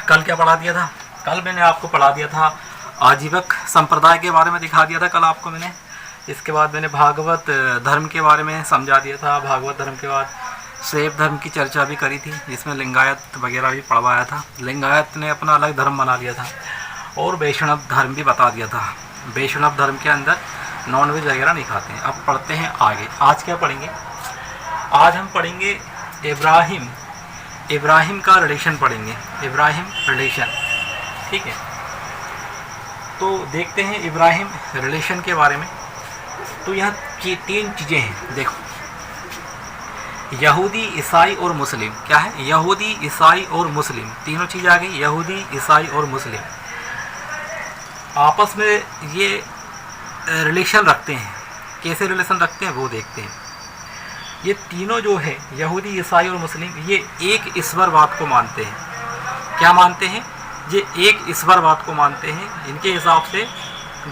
कल क्या पढ़ा दिया था? कल मैंने आपको पढ़ा दिया था आजीवक संप्रदाय के बारे में दिखा दिया था कल आपको मैंने। इसके बाद मैंने भागवत धर्म के बारे में समझा दिया था। भागवत धर्म के बाद शैव धर्म की चर्चा भी करी थी, जिसमें लिंगायत वगैरह भी पढ़वाया था। लिंगायत ने अपना अलग धर्म बना लिया था। और वैष्णव धर्म भी बता दिया था। वैष्णव धर्म के अंदर नॉनवेज वगैरह नहीं खाते हैं। अब पढ़ते हैं आगे। आज क्या पढ़ेंगे? आज हम पढ़ेंगे इब्राहिम का रिलेशन पढ़ेंगे। इब्राहिम रिलेशन, ठीक है। तो देखते हैं इब्राहिम रिलेशन के बारे में। तो यहाँ की 3 चीज़ें हैं, देखो। यहूदी, ईसाई और मुस्लिम। क्या है? यहूदी, ईसाई और मुस्लिम, तीनों चीज़ आ गई। यहूदी, ईसाई और मुस्लिम आपस में ये रिलेशन रखते हैं। कैसे रिलेशन रखते हैं वो देखते हैं। ये तीनों जो है, यहूदी, ईसाई और मुस्लिम, ये एक ईश्वरवाद को मानते हैं। क्या मानते हैं? ये एक ईश्वरवाद को मानते हैं। इनके हिसाब से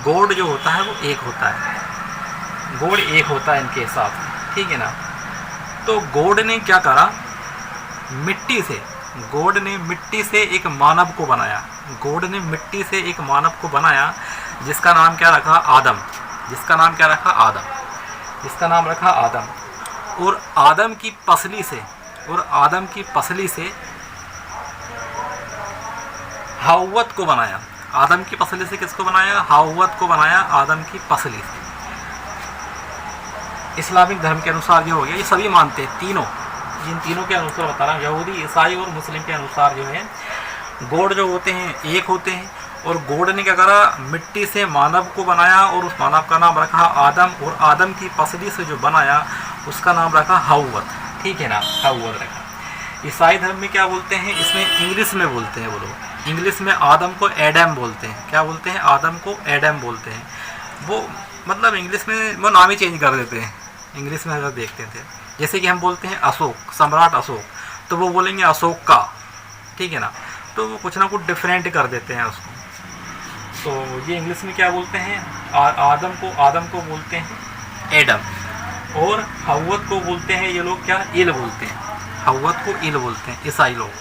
गॉड जो होता है वो एक होता है। गॉड एक होता है इनके हिसाब से, ठीक है ना। तो गॉड ने क्या करा? गॉड ने मिट्टी से एक मानव को बनाया। गॉड ने मिट्टी से एक मानव को बनाया, जिसका नाम क्या रखा? आदम। जिसका नाम क्या रखा? आदम। जिसका नाम रखा आदम। और आदम की पसली से हव्वत को बनाया। आदम की पसली से किसको बनाया? हव्वत को बनाया, आदम की पसली से। इस्लामिक धर्म के अनुसार ये हो गया। ये सभी मानते हैं, तीनों, इन तीनों के अनुसार बता रहा हूँ। यहूदी, ईसाई और मुस्लिम के अनुसार जो है गॉड जो होते हैं एक होते हैं। और गॉड ने क्या करा? मिट्टी से मानव को बनाया और उस मानव का नाम रखा आदम। और आदम की पसली से जो बनाया उसका नाम रखा हव्वत, ठीक है ना। हव्वत रखा। ईसाई धर्म में क्या बोलते हैं? इसमें इंग्लिश में बोलते हैं वो लोग। इंग्लिश में आदम को एडम बोलते हैं। क्या बोलते हैं? आदम को एडम बोलते हैं। वो मतलब इंग्लिश में वो नाम ही चेंज कर देते हैं। इंग्लिश में अगर देखते थे, जैसे कि हम बोलते हैं अशोक, सम्राट अशोक, तो वो बोलेंगे अशोक का, ठीक है ना। तो वो कुछ ना कुछ डिफरेंट कर देते हैं उसको। तो ये इंग्लिश में क्या बोलते हैं? आदम को बोलते हैं एडम। और हव्वत को बोलते हैं ये लोग क्या? इल बोलते हैं। हव्वत को इल बोलते हैं ईसाई लोग।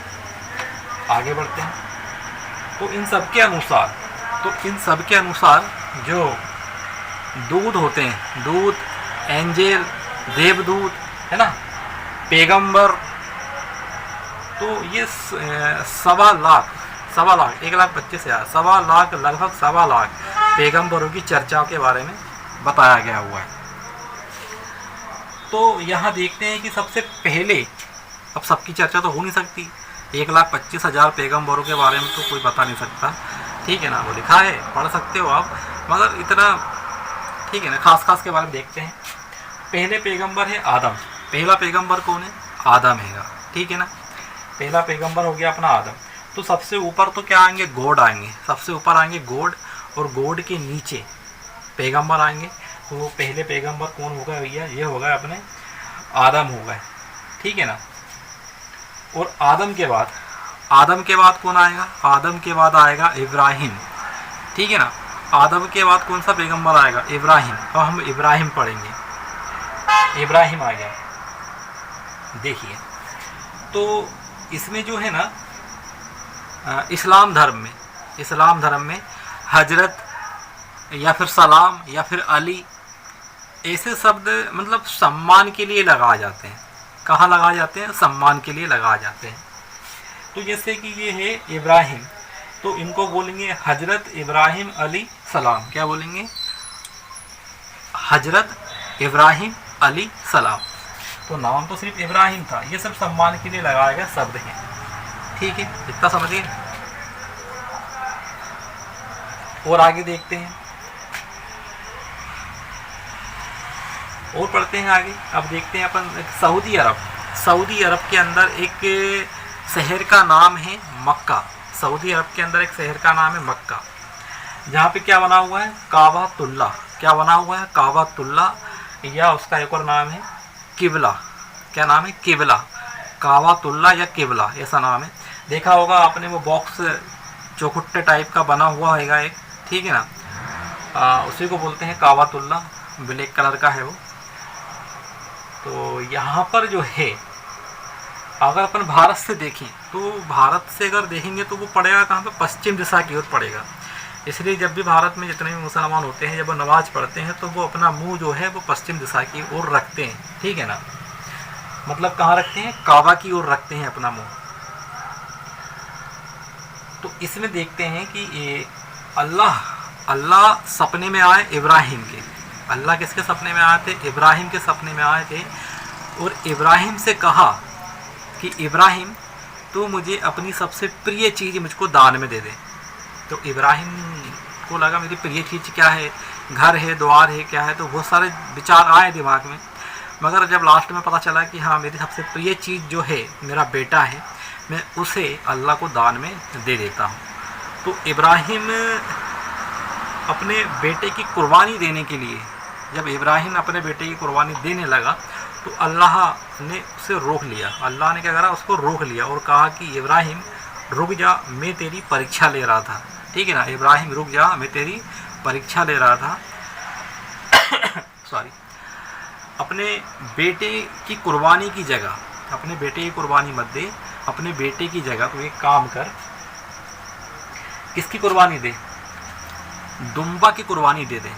आगे बढ़ते हैं। तो इन सब के अनुसार जो दूत होते हैं, दूत, एंजेल, देवदूत, है ना, पैगंबर, तो ये 1,25,000 लगभग 1,25,000 पैगंबरों की चर्चा के बारे में बताया गया हुआ है। तो यहाँ देखते हैं कि सबसे पहले, अब सबकी चर्चा तो हो नहीं सकती, 1,25,000 पैगंबरों के बारे में तो कोई बता नहीं सकता, ठीक है ना। वो लिखा है, पढ़ सकते हो आप, मगर इतना, ठीक है ना। खास के बारे में देखते हैं। पहले पैगंबर है आदम। पहला पैगंबर कौन है? आदम है, ठीक है ना। पहला पैगंबर हो गया अपना आदम। तो सबसे ऊपर तो क्या आएंगे? गॉड आएंगे। सबसे ऊपर आएंगे गॉड, और गॉड के नीचे पैगंबर आएंगे। तो वो पहले पैगंबर कौन होगा भैया? ये होगा अपने आदम होगा, ठीक है ना। और आदम के बाद कौन आएगा? आदम के बाद आएगा इब्राहिम, ठीक है ना। आदम के बाद कौन सा पैगंबर आएगा? इब्राहिम। अब हम इब्राहिम पढ़ेंगे। इब्राहिम आ गया, देखिए। तो इसमें जो है ना, इस्लाम धर्म में हजरत या फिर सलाम या फिर अली, ऐसे शब्द मतलब सम्मान के लिए लगाए जाते हैं। कहाँ लगाए जाते हैं? सम्मान के लिए लगाए जाते हैं। तो जैसे कि ये है इब्राहिम, तो इनको बोलेंगे हजरत इब्राहिम अली सलाम। क्या बोलेंगे? हजरत इब्राहिम अली सलाम। तो नाम तो सिर्फ इब्राहिम था, ये सब सम्मान के लिए लगाए गए शब्द हैं, ठीक है। इतना समझिए। और आगे देखते हैं और पढ़ते हैं आगे। अब देखते हैं अपन सऊदी अरब के अंदर एक शहर का नाम है मक्का। सऊदी अरब के अंदर एक शहर का नाम है मक्का, जहाँ पे क्या बना हुआ है? काबातुल्ला। क्या बना हुआ है? काबातुल्ला, या उसका एक और नाम है किबला। क्या नाम है? किबला। काबातुल्ला या किबला, ऐसा नाम है। देखा होगा आपने, वो बॉक्स चौखुट्टे टाइप का बना हुआ होगा एक, ठीक है ना। उसी को बोलते हैं काबातुल्ला। ब्लैक कलर का है वो। तो यहाँ पर जो है अगर अपन भारत से देखें तो भारत से अगर देखेंगे तो वो पड़ेगा कहाँ पे, पश्चिम दिशा की ओर पड़ेगा। इसलिए जब भी भारत में जितने भी मुसलमान होते हैं, जब वो नमाज पढ़ते हैं तो वो अपना मुंह जो है वो पश्चिम दिशा की ओर रखते हैं, ठीक है ना। मतलब कहाँ रखते हैं, काबा की ओर रखते हैं अपना मुंह। तो इसमें देखते हैं कि ये अल्लाह सपने में आए इब्राहिम के। अल्लाह किसके सपने में आए थे, इब्राहिम के सपने में आए थे, और इब्राहिम से कहा कि इब्राहिम तू मुझे अपनी सबसे प्रिय चीज़ मुझको दान में दे दे। तो इब्राहिम को लगा मेरी प्रिय चीज़ क्या है, घर है, द्वार है, क्या है, तो बहुत सारे विचार आए दिमाग में। मगर जब लास्ट में पता चला कि हाँ मेरी सबसे प्रिय चीज़ जो है मेरा बेटा है, मैं उसे अल्लाह को दान में दे देता हूँ। तो इब्राहिम अपने बेटे की कुर्बानी देने के लिए, जब इब्राहिम अपने बेटे की कुर्बानी देने लगा तो अल्लाह ने उसे रोक लिया। अल्लाह ने क्या करा, उसको रोक लिया और कहा कि इब्राहिम रुक जा, मैं तेरी परीक्षा ले रहा था, ठीक है ना। इब्राहिम रुक जा, मैं तेरी परीक्षा ले रहा था सॉरी। अपने बेटे की कुर्बानी की जगह, अपने बेटे की कुर्बानी मत दे, अपने बेटे की जगह तो एक काम कर, किसकी कुर्बानी दे, दुम्बा की कुर्बानी दे दे।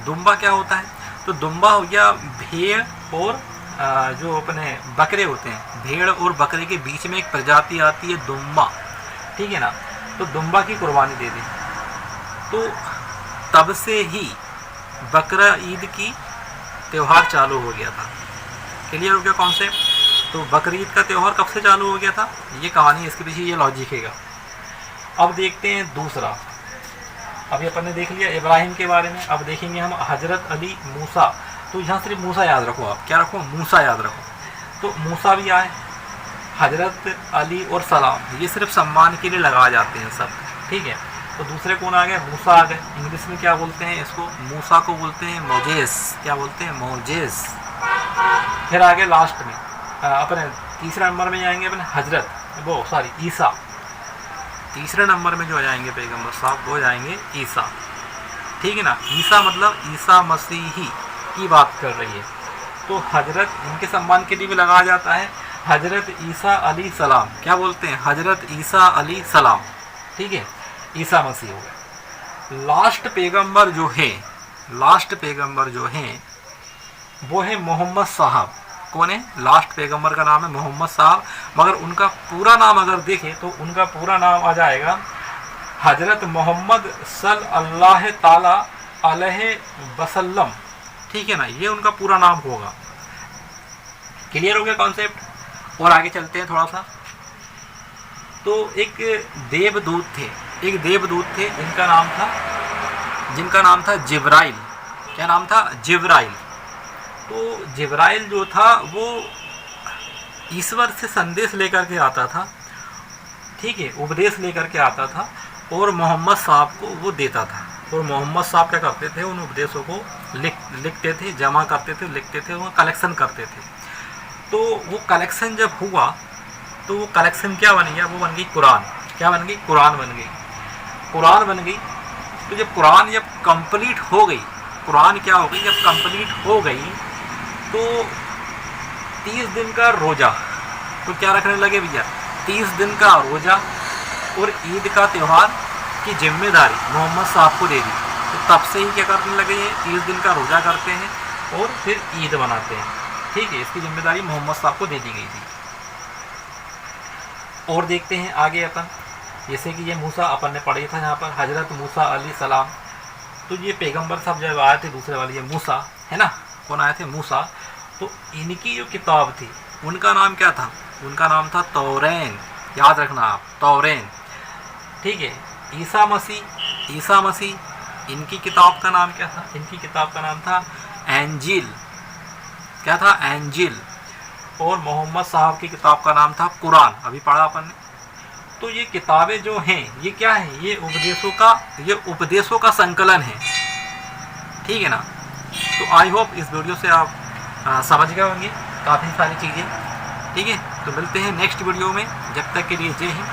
दुम्बा क्या होता है, तो दुम्बा हो गया भेड़ और जो अपने बकरे होते हैं, भेड़ और बकरे के बीच में एक प्रजाति आती है दुम्बा, ठीक है ना। तो दुम्बा की कुर्बानी दे दे। तो तब से ही बकरा ईद की त्यौहार चालू हो गया था। क्लियर हो गया कॉन्सेप्ट। तो बकरीद का त्यौहार कब से चालू हो गया था, ये कहानी, इसके पीछे ये लॉजिक है। अब देखते हैं दूसरा। अभी अपन ने देख लिया इब्राहिम के बारे में, अब देखेंगे हम हजरत अली मूसा। तो यहाँ सिर्फ मूसा याद रखो, आप क्या रखो, मूसा याद रखो। तो मूसा भी आए, हजरत अली और सलाम, ये सिर्फ सम्मान के लिए लगाए जाते हैं सब, ठीक है। तो दूसरे कौन आ गए, मूसा आ गए। इंग्लिश में क्या बोलते हैं इसको, मूसा को बोलते हैं मोजेस। क्या बोलते हैं, मोजेस। फिर आगे लास्ट में अपने तीसरे नंबर में जाएंगे अपने हजरत ईसा। तीसरे नंबर में जो जाएंगे पैगंबर साहब वो जाएंगे ईसा, ठीक है ना। ईसा मतलब ईसा मसीही की बात कर रही है। तो हजरत इनके सम्मान के लिए भी लगाया जाता है, हजरत ईसा अली सलाम। क्या बोलते हैं, हजरत ईसा अली सलाम, ठीक है। ईसा मसीह हो गए। लास्ट पैगंबर जो है वो है मोहम्मद साहब। कौन है, लास्ट पैगंबर का नाम है मोहम्मद साहब। मगर उनका पूरा नाम अगर देखें तो उनका पूरा नाम आ जाएगा हजरत मोहम्मद सल्लल्लाहु ताला अलैहि वसल्लम, ठीक है ना। ये उनका पूरा नाम होगा। क्लियर हो गया कॉन्सेप्ट। और आगे चलते हैं थोड़ा सा। तो एक देवदूत थे जिनका नाम था जिब्राइल। क्या नाम था, जिब्राइल। तो जिब्राइल जो था वो ईश्वर से संदेश लेकर के आता था, ठीक है, उपदेश लेकर के आता था और मोहम्मद साहब को वो देता था। और मोहम्मद साहब क्या करते थे, उन उपदेशों को लिखते थे, जमा करते थे, लिखते थे, वो कलेक्शन करते थे। तो वो कलेक्शन जब हुआ तो वो कलेक्शन क्या बन गया, वो बन गई कुरान। क्या बन गई, कुरान बन गई। तो जब कुरान कंप्लीट हो गई, कुरान क्या हो गई, जब कंप्लीट हो गई तो 30 दिन का रोज़ा, तो क्या रखने लगे भैया, 30 दिन का रोज़ा और ईद का त्यौहार की जिम्मेदारी मोहम्मद साहब को दे दी। तो तब से ही क्या करने लगे, ये 30 दिन का रोज़ा करते हैं और फिर ईद मनाते हैं, ठीक है। इसकी जिम्मेदारी मोहम्मद साहब को दे दी गई थी। और देखते हैं आगे अपन, जैसे कि ये मूसा अपन ने पढ़ा था यहाँ पर, हजरत मूसा अली सलाम। तो ये पैगंबर साहब जब आए थे, दूसरे वाले ये मूसा है ना, कौन आए थे, मूसा। तो इनकी जो किताब थी उनका नाम क्या था, उनका नाम था तौरेन। याद रखना आप, तौरेन, ठीक है। ईसा मसीह इनकी किताब का नाम क्या था, इनकी किताब का नाम था एंजिल। क्या था, एंजिल। और मोहम्मद साहब की किताब का नाम था कुरान, अभी पढ़ा अपन ने। तो ये किताबें जो हैं ये क्या है, ये उपदेशों का संकलन है, ठीक है ना। तो आई होप इस वीडियो से आप समझ गए होंगे काफ़ी सारी चीज़ें, ठीक है। तो मिलते हैं नेक्स्ट वीडियो में, जब तक के लिए जय हिंद।